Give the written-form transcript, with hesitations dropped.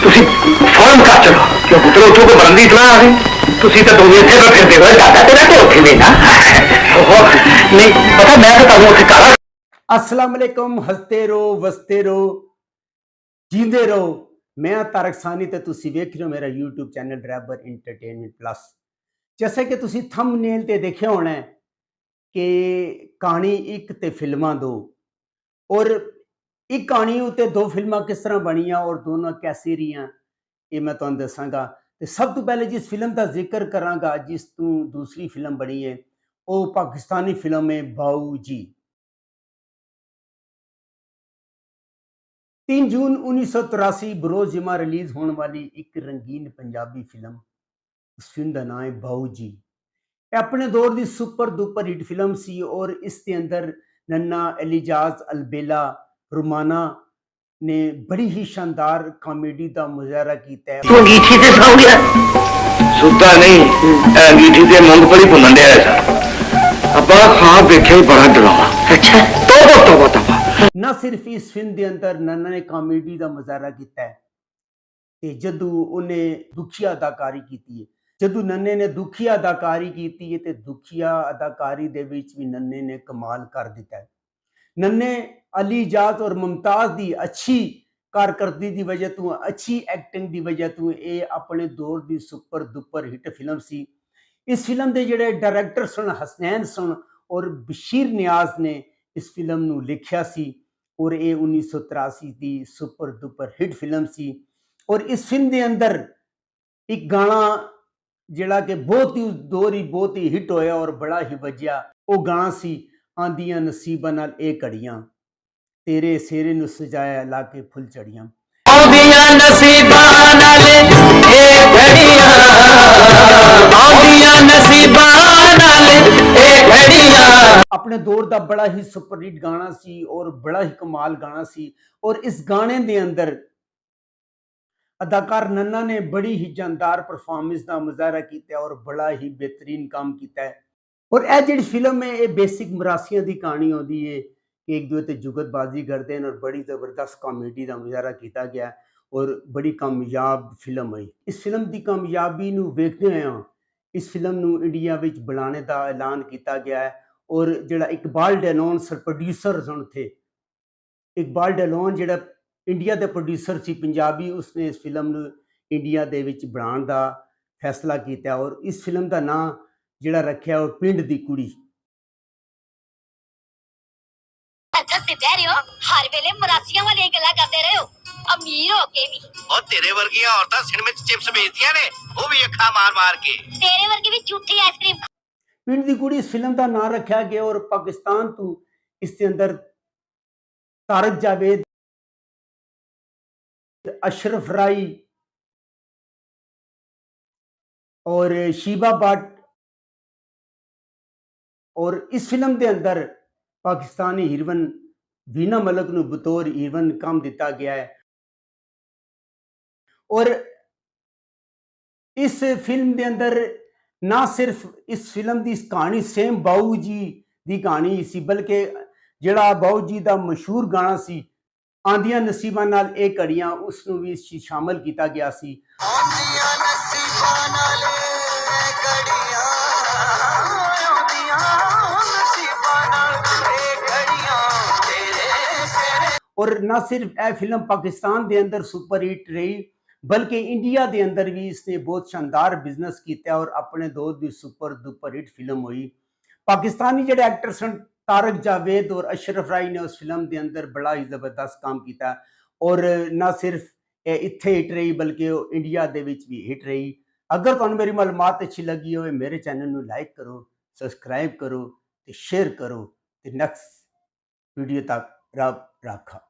ਤੁਸੀਂ ਫੌਰਨ ਘਰ ਚਲੋ ਕਿਉਂ ਪੁੱਤਰ ਉੱਥੋਂ ਕੋ ਬਣਨ ਦੀ ਸਲਾਹ ਆ ਗਈ ਤੁਸੀਂ ਤਾਂ ਦੋਵੇਂ ਇੱਥੇ ਤਾਂ ਫਿਰਦੇ ਹੋਏ ਦਾਦਾ ਤੇਰਾ ਤੇ ਉੱਥੇ ਵੀ ਨਾ ਨਹੀਂ ਪਤਾ ਮੈਂ ਤਾਂ ਤੁਹਾਨੂੰ ਉੱਥੇ ਘਰ अस्सलाम वालेकुम हंसते रहो वसते रहो जींदे रहो। मैं तारक सानी ते तुसी वेख रहे हो मेरा YouTube channel driver entertainment plus. जैसे कि तुसी थंबनेल ते देखिया होना है कि कहानी एक ते फिल्मां दो, और एक कहानी उत्ते दो फिल्मां किस तरह बनियां और दोनों कैसी रहियां ये मैं तुहानू दसांगा। ते सब तो पहले जिस फिल्म का जिक्र करांगा जिस तू दूसरी फिल्म बनी है वो पाकिस्तानी फिल्म है बाऊ जी। 3 जून 1983 बरोज जिमा रिलीज होने वाली एक रंगीन पंजाबी फिल्म, उस फिल्म का नाम है बाऊ जी। अपने दौर की सुपर डुपर हिट फिल्म सी और इसके अंदर नन्ना, एलिजाज, अलबेला, रुमाना ने बड़ी ही शानदार कॉमेडी का मुजाहरा किया है। तू अंगीठी से सौ गया सुता नहीं अंगीठी से मूंगफली भुनन दिया ऐसा अपा ख्वाब देखे बड़ा डरावा। अच्छा तो ना सिर्फ इस फिल्म के अंदर नन्ना ने कॉमेडी का मुजाहरा किया है ते जदू उन्हें दुखिया अदाकारी की है, जदू नन्ने ने दुखिया अदाकारी की है ते दुखिया अदाकारी दे विच भी नन्ने ने कमाल कर दिता है। नन्ने अली जात और मुमताज की अच्छी कारकर्दगी की वजह तो, अच्छी एक्टिंग की वजह तो ये अपने दौर की सुपर डुपर हिट फिल्म सी। इस फिल्म के जोड़े डायरैक्टर सन हसनैन सन और बशीर नियाज ने इस फिल्म को लिखा सी और ये 1983 की सुपर डुपर हिट फिल्म सी। और इस फिल्म के अंदर एक गाना जिहड़ा कि बहुत ही दौर ही बहुत ही हिट होया और बड़ा ही वजिया, वो गाना सी आंदियां नसीबां नाल ए घड़ियां तेरे सेरे नूं सजाया ला के फुल चढ़ियां। आंदियां नसीबां नाल ए घड़ियां आंदियां नसीबां नाल ए घड़ियां अपने दौर का बड़ा ही सुपर हिट गाना सी और बड़ा ही कमाल गाना सी। और इस गाने के अंदर अदाकार नन्ना ने बड़ी ही जानदार परफॉर्मेंस का मुजाहरा किया और बड़ा ही बेहतरीन काम किया है। और यह जी फिल्म है ये बेसिक मरासियों की कहानी होती है कि एक दूसरे जुगतबाजी करते हैं और बड़ी जबरदस्त कॉमेडी का मुजाहरा किया गया और बड़ी कामयाब फिल्म है। इस फिल्म की कामयाबी वेखते हुए इस फिल्म को इंडिया में बनाने का ऐलान किया गया है। और जो इकबाल डेलोन प्रोड्यूसर थे, इकबाल डेलोन जो इंडिया के प्रोड्यूसर सी पंजाबी, उसने इस फिल्म को इंडिया के बनाने का फैसला किया और इस फिल्म का नाम जिहड़ा रखा वो पिंड दी कुड़ी। हर वेले मरासियां वाली गल्लां करते रहे हो, अमीर हो के भी। और तेरे वर्गियां औरतां सिनेमा च चिप्स बेचदियां ने, वो भी अखा मार मार के। तेरे वर्गी भी झूठी आइसक्रीम। पिंड दी कुड़ी इस फिल्म का नाम रखा गया और पाकिस्तान तो इसके अंदर तारक जावेद, अशरफ राई और शीबा भट्ट, और इस फिल्म के अंदर पाकिस्तानी हीरोइन वीना मलिक को बतौर हीरोइन काम दिता गया है। और इस फिल्म के अंदर ना सिर्फ इस फिल्म की कहानी सेम बाऊ जी की कहानी सी, बल्कि जिहड़ा बाऊ जी का मशहूर गाना सी आंदियां नसीबां नाल ए घड़ियां उसनूं भी शामिल किया गया सी। और ना सिर्फ यह फिल्म पाकिस्तान के अंदर सुपर हिट रही बल्कि इंडिया के अंदर भी इसने बहुत शानदार बिजनेस किया और अपने दौर की सुपर डुपर हिट फिल्म हुई। पाकिस्तानी जो एक्टर सन तारक जावेद और अशरफ राई ने उस फिल्म के अंदर बड़ा ही जबरदस्त काम किया और ना सिर्फ इत्थे हिट रही बल्कि इंडिया के भी हिट रही। अगर तुहानू मेरी मालूमात अच्छी लगी हो मेरे चैनल को लाइक करो, सबसक्राइब करो, शेयर करो। नेक्स्ट वीडियो तक रब राखा।